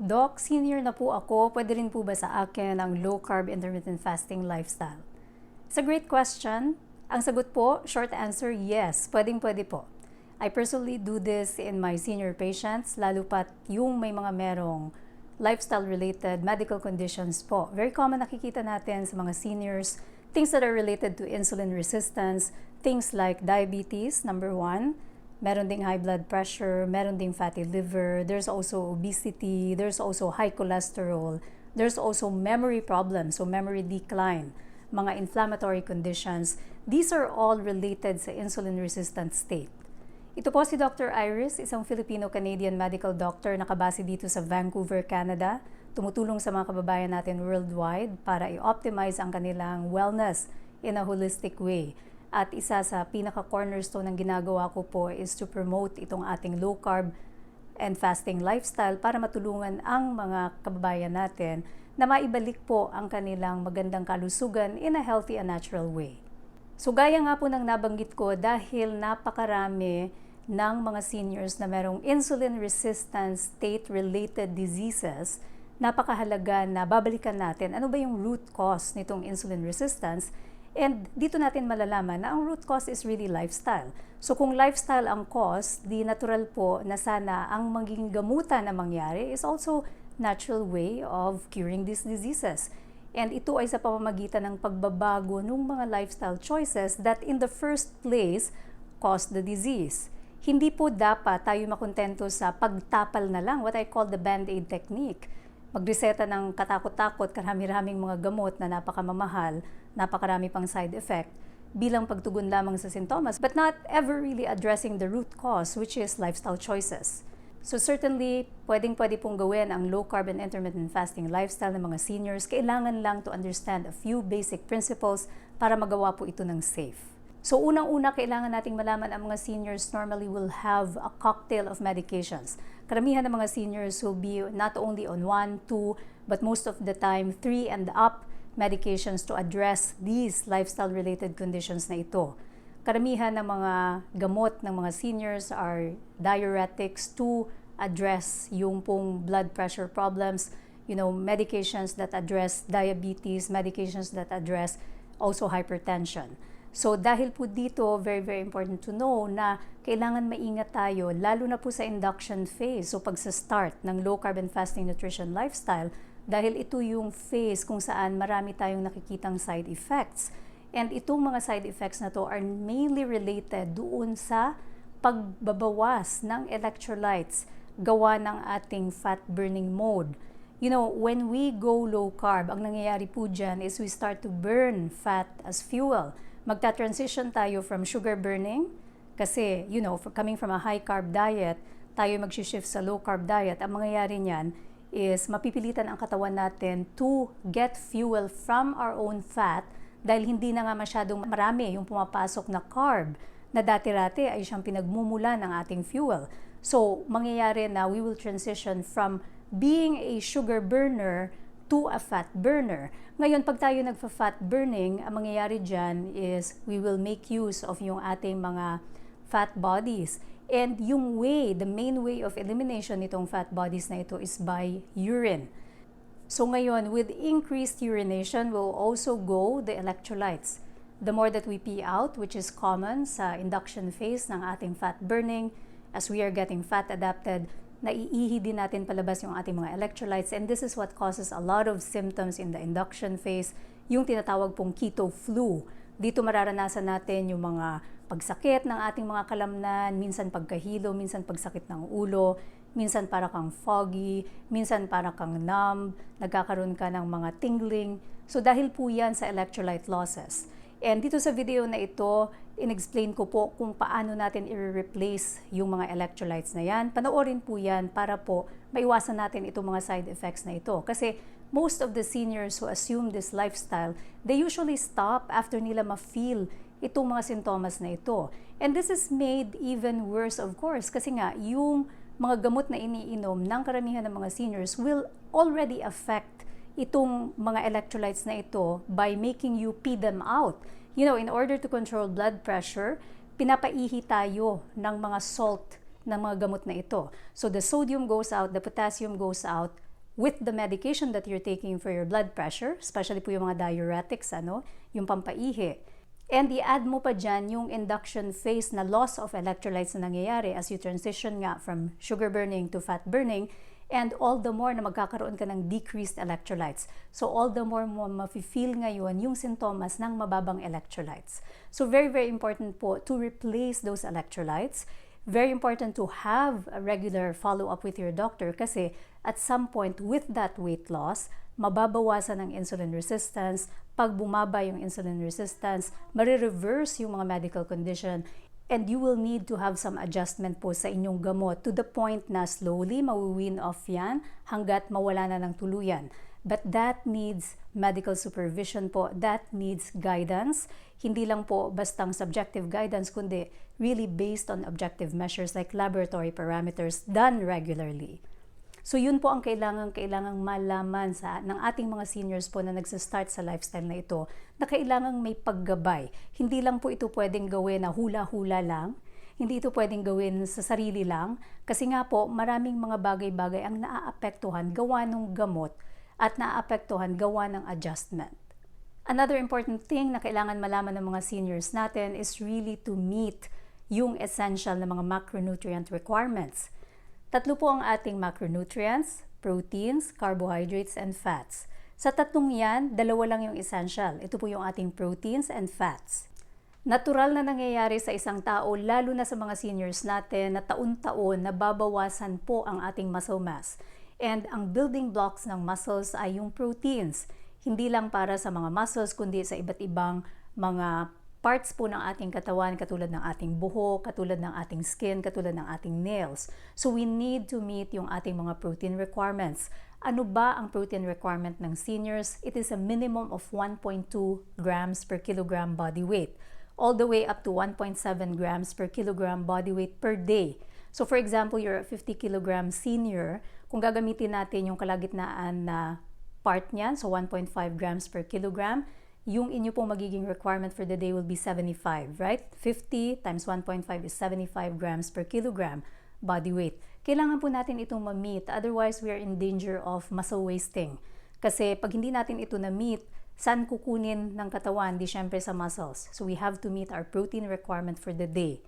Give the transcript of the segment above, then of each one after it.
Doc, senior na po ako. Pwede rin po ba sa akin ang low-carb intermittent fasting lifestyle? It's a great question. Ang sagot po, short answer, yes. Pwedeng-pwede po. I personally do this in my senior patients, lalo pat yung may mga merong lifestyle-related medical conditions po. Very common nakikita natin sa mga seniors, things that are related to insulin resistance, things like diabetes, number one. Meron ding high blood pressure, meron ding fatty liver, there's also obesity, there's also high cholesterol, there's also memory problems, so memory decline, mga inflammatory conditions. These are all related sa insulin-resistant state. Ito po si Dr. Iris, isang Filipino-Canadian medical doctor na nakabase dito sa Vancouver, Canada. Tumutulong sa mga kababayan natin worldwide para i-optimize ang kanilang wellness in a holistic way. At isa sa pinaka-cornerstone ng ginagawa ko po is to promote itong ating low-carb and fasting lifestyle para matulungan ang mga kababayan natin na maibalik po ang kanilang magandang kalusugan in a healthy and natural way. So gaya nga po ng nabanggit ko, dahil napakarami ng mga seniors na merong insulin resistance state-related diseases, napakahalaga na babalikan natin ano ba yung root cause nitong insulin resistance. And dito natin malalaman na ang root cause is really lifestyle. So kung lifestyle ang cause, di natural po na sana ang maging gamutan na mangyari is also natural way of curing these diseases. And ito ay sa pamamagitan ng pagbabago ng mga lifestyle choices that in the first place caused the disease. Hindi po dapat tayo makontento sa pagtapal na lang, what I call the band-aid technique. Magreseta ng katakot-takot, karami-raming mga gamot na napakamamahal, napakarami pang side effect, bilang pagtugon lamang sa sintomas, but not ever really addressing the root cause, which is lifestyle choices. So certainly, pwedeng-pwede pong gawin ang low-carb and intermittent fasting lifestyle ng mga seniors. Kailangan lang to understand a few basic principles para magawa po ito ng safe. So unang-una, kailangan nating malaman ang mga seniors normally will have a cocktail of medications. Karamihan ng mga seniors will be not only on 1, 2, but most of the time 3 and up medications to address these lifestyle-related conditions na ito. Karamihan ng mga gamot ng mga seniors are diuretics to address yung pong blood pressure problems, medications that address diabetes, medications that address also hypertension. So dahil po dito, very, very important to know na kailangan maingat tayo, lalo na po sa induction phase, so pag sa start ng low-carb and fasting nutrition lifestyle, dahil ito yung phase kung saan marami tayong nakikitang side effects. And itong mga side effects na to are mainly related doon sa pagbabawas ng electrolytes gawa ng ating fat burning mode. When we go low carb, ang nangyayari po dyan is we start to burn fat as fuel. Magta-transition tayo from sugar burning kasi, coming from a high carb diet, tayo mag-shift sa low carb diet. Ang mangyayari niyan is mapipilitan ang katawan natin to get fuel from our own fat dahil hindi na nga masyadong marami yung pumapasok na carb na dati-rati ay siyang pinagmumula ng ating fuel. So, mangyayari na we will transition from being a sugar burner to a fat burner. Ngayon, pag tayo nagfa-fat burning, ang mangyayari dyan is we will make use of yung ating mga fat bodies. And yung way, the main way of elimination nitong fat bodies na ito is by urine. So ngayon, with increased urination will also go the electrolytes. The more that we pee out, which is common sa induction phase ng ating fat burning, as we are getting fat adapted, naiihi din natin palabas yung ating mga electrolytes, and this is what causes a lot of symptoms in the induction phase, yung tinatawag pong keto flu. Dito mararanasan natin yung mga pagsakit ng ating mga kalamnan, minsan pagkahilo, minsan pagsakit ng ulo, minsan para kang foggy, minsan para kang numb, nagkakaroon ka ng mga tingling. So dahil po yan sa electrolyte losses. And dito sa video na ito, in-explain ko po kung paano natin i-replace yung mga electrolytes na yan. Panoorin po yan para po maiwasan natin itong mga side effects na ito. Kasi most of the seniors who assume this lifestyle, they usually stop after nila ma-feel itong mga sintomas na ito. And this is made even worse, of course, kasi nga yung mga gamot na iniinom ng karamihan ng mga seniors will already affect itong mga electrolytes na ito by making you pee them out. In order to control blood pressure, pinapaihi tayo ng mga salt ng mga gamot na ito. So the sodium goes out, the potassium goes out with the medication that you're taking for your blood pressure, especially po yung mga diuretics, yung pampaihi. And i-add mo pa dyan yung induction phase na loss of electrolytes na nangyayari as you transition nga from sugar burning to fat burning, and all the more na magkakaroon ka ng decreased electrolytes. So all the more mo mafe-feel ngayon yung sintomas ng mababang electrolytes. So very, very important po to replace those electrolytes. Very important to have a regular follow-up with your doctor kasi at some point with that weight loss, mababawasan ang insulin resistance. Pag bumaba yung insulin resistance, marireverse yung mga medical condition, and you will need to have some adjustment po sa inyong gamot to the point na slowly mawi-wean off yan hanggat mawala na ng tuluyan. But that needs medical supervision po. That needs guidance. Hindi lang po bastang subjective guidance, kundi really based on objective measures like laboratory parameters done regularly. So yun po ang kailangang malaman ng ating mga seniors po na nagsastart sa lifestyle na ito, na kailangang may paggabay. Hindi lang po ito pwedeng gawin na hula-hula lang, hindi ito pwedeng gawin sa sarili lang, kasi nga po maraming mga bagay-bagay ang naaapektuhan gawa ng gamot at naaapektuhan gawa ng adjustment. Another important thing na kailangan malaman ng mga seniors natin is really to meet yung essential na mga macronutrient requirements. 3 po ang ating macronutrients, proteins, carbohydrates, and fats. Sa 3 yan, 2 lang yung essential. Ito po yung ating proteins and fats. Natural na nangyayari sa isang tao, lalo na sa mga seniors natin, na taon-taon nababawasan po ang ating muscle mass. And ang building blocks ng muscles ay yung proteins. Hindi lang para sa mga muscles, kundi sa iba't ibang mga parts po ng ating katawan, katulad ng ating buhok, katulad ng ating skin, katulad ng ating nails. So we need to meet yung ating mga protein requirements. Ano ba ang protein requirement ng seniors? It is a minimum of 1.2 grams per kilogram body weight, all the way up to 1.7 grams per kilogram body weight per day. So for example, you're a 50 kilogram senior, kung gagamitin natin yung kalagitnaan na part niyan, so 1.5 grams per kilogram, yung inyo pong magiging requirement for the day will be 75, right? 50 times 1.5 is 75 grams per kilogram body weight. Kailangan po natin itong ma-meet, otherwise we are in danger of muscle wasting. Kasi pag hindi natin ito na-meet, saan kukunin ng katawan? Di syempre sa muscles. So we have to meet our protein requirement for the day.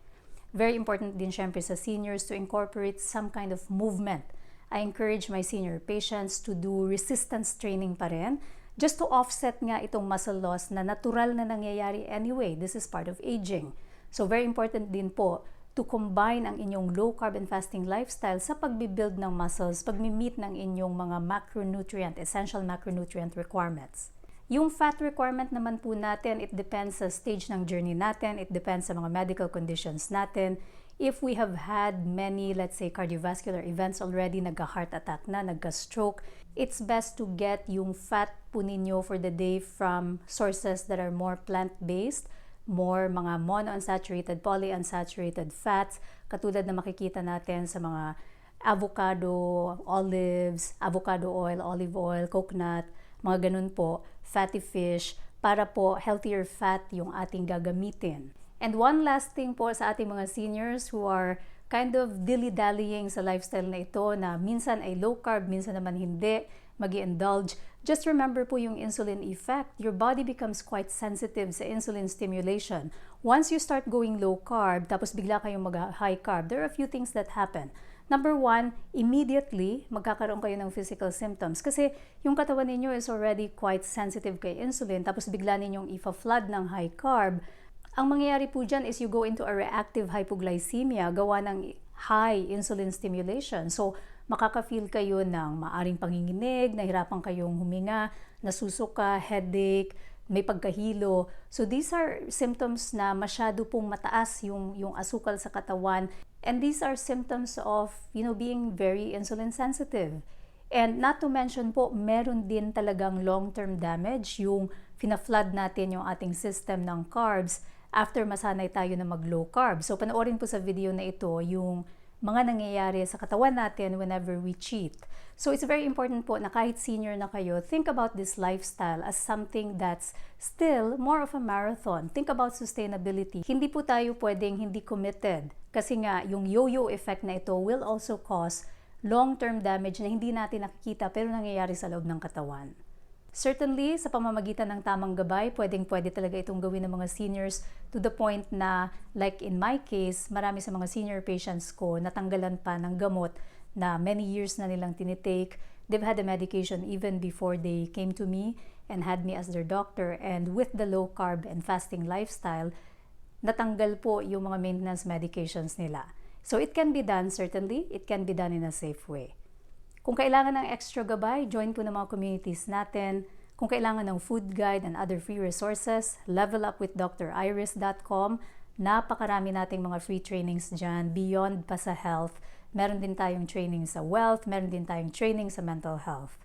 Very important din syempre sa seniors to incorporate some kind of movement. I encourage my senior patients to do resistance training pa rin, just to offset nga itong muscle loss na natural na nangyayari anyway. This is part of aging. So very important din po to combine ang inyong low carb and fasting lifestyle sa pagbibuild ng muscles, pagmi-meet ng inyong mga macronutrient, essential macronutrient requirements. Yung fat requirement naman po natin, it depends sa stage ng journey natin, it depends sa mga medical conditions natin. If we have had many, let's say, cardiovascular events already, nagka-heart attack na, nagka-stroke, it's best to get yung fat po ninyo for the day from sources that are more plant-based, more mga monounsaturated, polyunsaturated fats, katulad na makikita natin sa mga avocado, olives, avocado oil, olive oil, coconut, mga ganun po, fatty fish, para po healthier fat yung ating gagamitin. And one last thing po sa ating mga seniors who are kind of dilly-dallying sa lifestyle na ito, na minsan ay low carb, minsan naman hindi, magi-indulge. Just remember po yung insulin effect. Your body becomes quite sensitive sa insulin stimulation. Once you start going low carb, tapos bigla kayong mag-high carb, there are a few things that happen. Number 1, immediately magkakaroon kayo ng physical symptoms kasi yung katawan ninyo is already quite sensitive kay insulin, tapos bigla ninyong ifa-flood ng high carb. Ang mangyayari po dyan is you go into a reactive hypoglycemia gawa ng high insulin stimulation. So, makaka-feel kayo ng maaring panginginig, nahirapan kayong huminga, nasusuka, headache, may pagkahilo. So, these are symptoms na masyado pong mataas yung asukal sa katawan. And these are symptoms of, being very insulin sensitive. And not to mention po, meron din talagang long-term damage yung fina-flood natin yung ating system ng carbs after masanay tayo na mag-low carb. So, panoorin po sa video na ito yung mga nangyayari sa katawan natin whenever we cheat. So, it's very important po na kahit senior na kayo, think about this lifestyle as something that's still more of a marathon. Think about sustainability. Hindi po tayo pwedeng hindi committed Kasi nga, yung yo-yo effect na ito will also cause long-term damage na hindi natin nakikita pero nangyayari sa loob ng katawan. Certainly, sa pamamagitan ng tamang gabay, pwedeng-pwede talaga itong gawin ng mga seniors to the point na, like in my case, marami sa mga senior patients ko natanggalan pa ng gamot na many years na nilang tinitake. They've had the medication even before they came to me and had me as their doctor. And with the low carb and fasting lifestyle, natanggal po yung mga maintenance medications nila. So it can be done, certainly. It can be done in a safe way. Kung kailangan ng extra gabay, join po ng mga communities natin. Kung kailangan ng food guide and other free resources, levelupwithdriris.com. Napakarami nating mga free trainings dyan, beyond pa sa health. Meron din tayong training sa wealth, meron din tayong training sa mental health.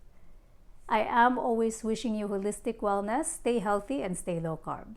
I am always wishing you holistic wellness, stay healthy, and stay low carb.